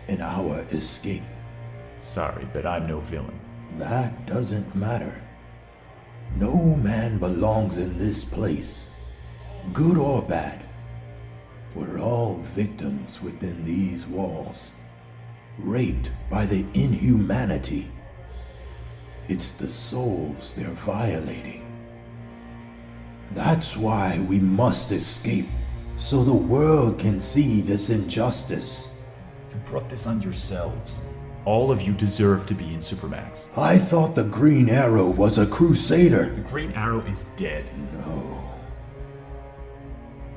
in our escape. Sorry, but I'm no villain. That doesn't matter. No man belongs in this place, good or bad. We're all victims within these walls, raped by the inhumanity. It's the souls they're violating. That's why we must escape, so the world can see this injustice. You brought this on yourselves. All of you deserve to be in Supermax. I thought the Green Arrow was a crusader. The Green Arrow is dead. No.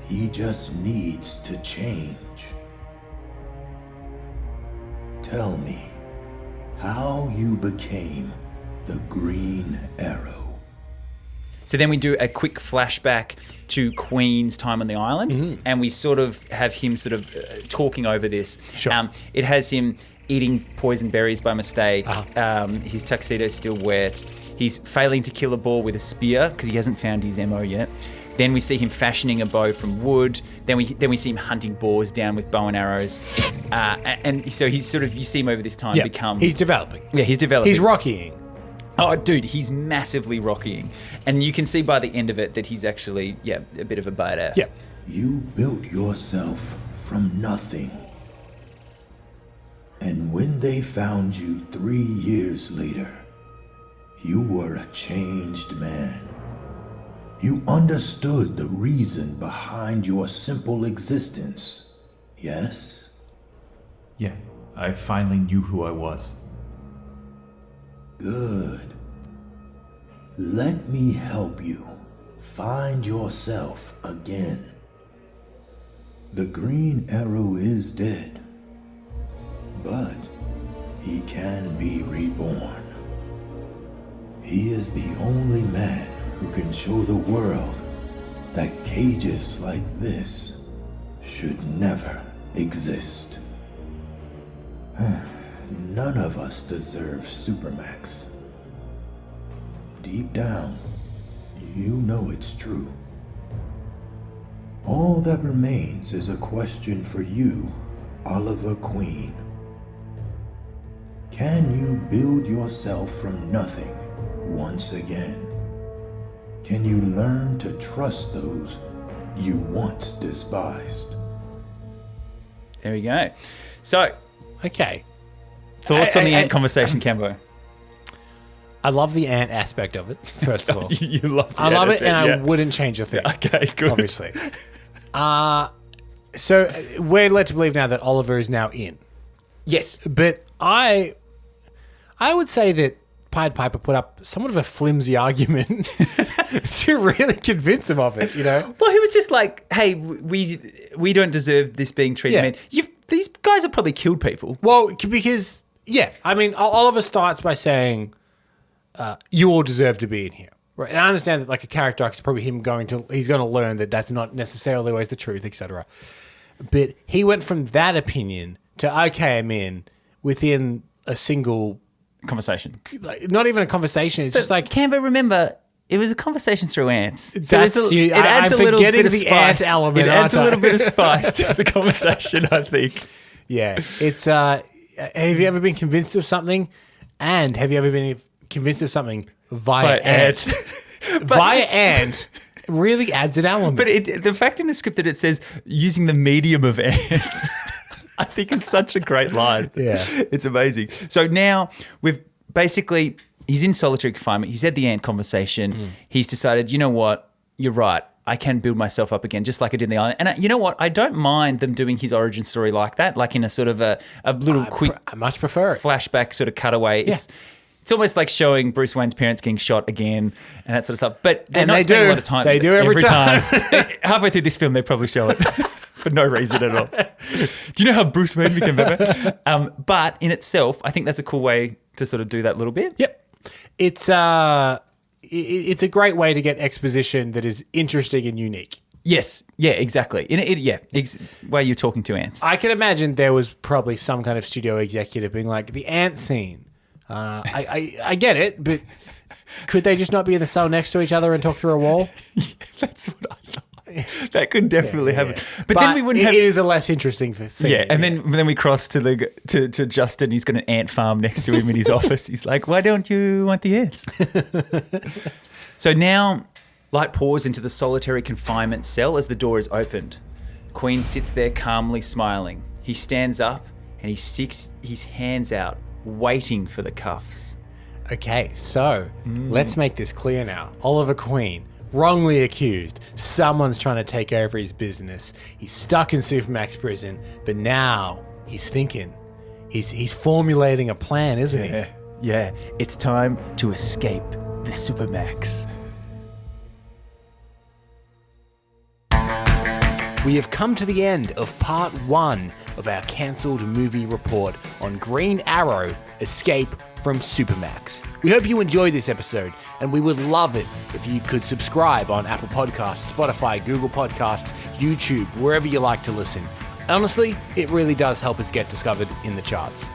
He just needs to change. Tell me how you became the Green Arrow. So then we do a quick flashback to Queen's time on the island, and we sort of have him sort of talking over this. Sure. It has him eating poison berries by mistake. His tuxedo is still wet. He's failing to kill a boar with a spear because he hasn't found his MO yet. Then we see him fashioning a bow from wood. Then we see him hunting boars down with bow and arrows. And so he's sort of, you see him over this time become... He's developing. Yeah, he's developing. He's rockying. Oh, dude, he's massively rockying. And you can see by the end of it that he's actually, a bit of a badass. Yeah. You built yourself from nothing. And when they found you 3 years later, you were a changed man. You understood the reason behind your simple existence, yes? Yeah, I finally knew who I was. Good. Let me help you find yourself again. The Green Arrow is dead, but he can be reborn. He is the only man who can show the world that cages like this should never exist. None of us deserve Supermax. Deep down, you know it's true. All that remains is a question for you, Oliver Queen. Can you build yourself from nothing once again? Can you learn to trust those you once despised? There we go. So, okay. Thoughts on the ant conversation, Campbell? I love the ant aspect of it, first of all. You love the I ant love it, aspect, and yeah. I wouldn't change a thing. Yeah, okay, good. Obviously. So we're led to believe now that Oliver is now in. Yes. But I would say that Pied Piper put up somewhat of a flimsy argument to really convince him of it, you know? Well, he was just like, hey, we don't deserve this being treated. Yeah. Man, these guys have probably killed people. Well, because, I mean, Oliver starts by saying, you all deserve to be in here. Right? And I understand that like a character arc is probably him he's going to learn that that's not necessarily always the truth, etc. But he went from that opinion to, okay, I'm in, within a single... conversation. Like, not even a conversation. It's just like... Campbell, remember, it was a conversation through ants. It adds a little bit of spice. Element, it adds a little bit of spice to the conversation, I think. Yeah. It's... have you ever been convinced of something? And have you ever been convinced of something via ant? Via ant really adds an element. But the fact in the script that it says using the medium of ants... I think it's such a great line. Yeah. It's amazing. So now he's in solitary confinement. He's had the ant conversation. He's decided, you know what? You're right. I can build myself up again, just like I did in the island. And you know what? I don't mind them doing his origin story like that, like in a sort of a little quick... I much prefer it. Flashback sort of cutaway. Yeah. It's almost like showing Bruce Wayne's parents getting shot again and that sort of stuff. But they're not spending a lot of time. They do every time. Halfway through this film, they probably show it. For no reason at all. Do you know how Bruce Wayne became Batman? But in itself, I think that's a cool way to sort of do that little bit. Yep. It's a great way to get exposition that is interesting and unique. Yes. Yeah, exactly. Where you're talking to ants. I can imagine there was probably some kind of studio executive being like, the ant scene. I get it, but could they just not be in the cell next to each other and talk through a wall? Yeah, that's what I thought. That could definitely happen. But then we wouldn't have... It is a less interesting thing. Yeah, and then we cross to Justin. He's got an ant farm next to him in his office. He's like, why don't you want the ants? So now light pours into the solitary confinement cell as the door is opened. Queen sits there calmly smiling. He stands up and he sticks his hands out, waiting for the cuffs. Okay, so let's make this clear now. Oliver Queen, wrongly accused. Someone's trying to take over his business. He's stuck in Supermax prison, but now he's thinking. He's formulating a plan, isn't he? Yeah. It's time to escape the Supermax. We have come to the end of part 1 of our cancelled movie report on Green Arrow, Escape from Supermax. We hope you enjoyed this episode, and we would love it if you could subscribe on Apple Podcasts, Spotify, Google Podcasts, YouTube, wherever you like to listen. Honestly, it really does help us get discovered in the charts.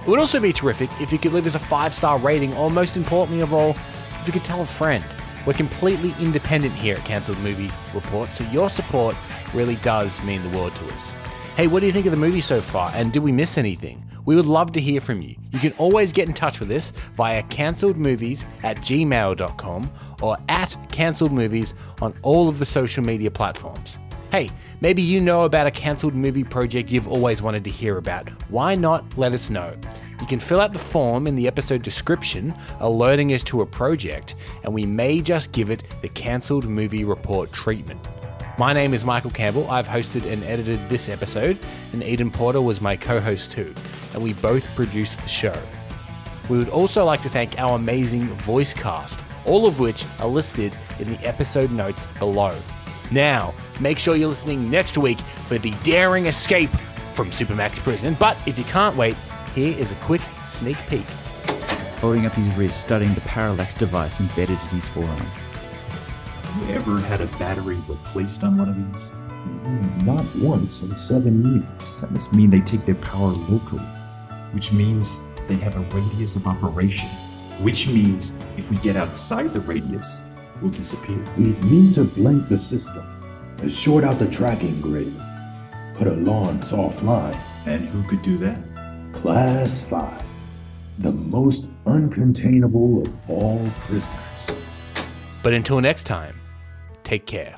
It would also be terrific if you could leave us a 5-star rating, or most importantly of all, if you could tell a friend. We're completely independent here at Cancelled Movie Report, so your support really does mean the world to us. Hey, what do you think of the movie so far, and did we miss anything? We would love to hear from you. You can always get in touch with us via cancelledmovies@gmail.com or @cancelledmovies on all of the social media platforms. Hey, maybe you know about a cancelled movie project you've always wanted to hear about. Why not let us know? You can fill out the form in the episode description alerting us to a project, and we may just give it the Cancelled Movie Report treatment. My name is Michael Campbell. I've hosted and edited this episode, and Eden Porter was my co-host too, and we both produced the show. We would also like to thank our amazing voice cast, all of which are listed in the episode notes below. Now, make sure you're listening next week for the daring escape from Supermax Prison, but if you can't wait, here is a quick sneak peek. Holding up his wrist, studying the parallax device embedded in his forearm. Have you ever had a battery replaced on one of these? Not once in 7 years. That must mean they take their power locally, which means they have a radius of operation, which means if we get outside the radius, we'll disappear. We need to blank the system, short out the tracking grid, put alarms offline. And who could do that? Class 5, the most uncontainable of all prisoners. But until next time, take care.